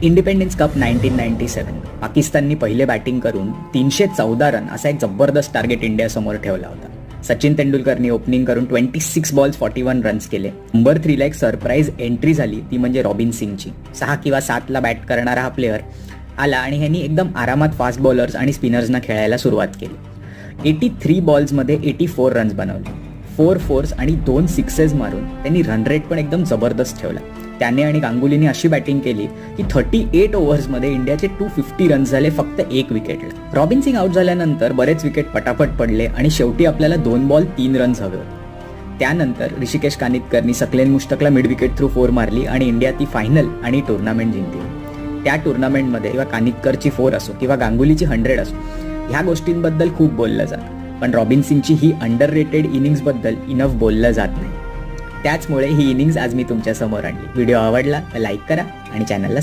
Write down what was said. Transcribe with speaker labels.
Speaker 1: Independence cup 1997 पाकिस्ताननी पहिले batting करून 314 run असा एक जबरदस्त टार्गेट इंडियासमोर ठेवला होता. सचिन तेंडुलकरनी ओपनिंग करून 26 बॉल्स 41 रन्स केले. नंबर 3 ला एक सरप्राईज एंट्री झाली, ती म्हणजे रॉबिन सिंगची. 6 किंवा 7 ला बॅट करणारा हा प्लेअर आला आणि ह्यांनी एकदम आरामात फास्ट बॉलर्स आणि स्पिनर्सना खेळायला सुरुवात केली. 83 बॉल्समध्ये 84 रन्स बनवले. 4 फोर्स आणि 2 सिक्सेस मारून त्यांनी रन रेट पण एकदम जबरदस्त ठेवला. त्याने आणि गांगुलीने अशी बॅटिंग केली की 38 ओव्हर्समध्ये इंडियाचे 250 रन्स झाले फक्त 1 विकेटला. रॉबिन सिंग आउट झाल्यानंतर बरेच विकेट पटापट पडले आणि शेवटी आपल्याला 2 बॉल 3 रन्स हवे होते. त्यानंतर ऋषिकेश कानितकरनी सकलेन मुश्तकला मिड विकेट थ्रू 4 मारली आणि इंडिया ती फायनल आणि टुर्नामेंट जिंकली. त्या टुर्नामेंटमध्ये किंवा कानितकरची 4 असो किंवा गांगुलीची 100 असो, ह्या गोष्टींबद्दल खूप बोललं जातं, पण रॉबिन सिंगची ही अंडररेटेड इनिंग्सबद्दल इनफ बोललं जात नाही. त्याचमुळे ही इनिंग्स आज मी तुमच्या समोर आणली. व्हिडिओ आवडला तर लाईक करा आणि चॅनलला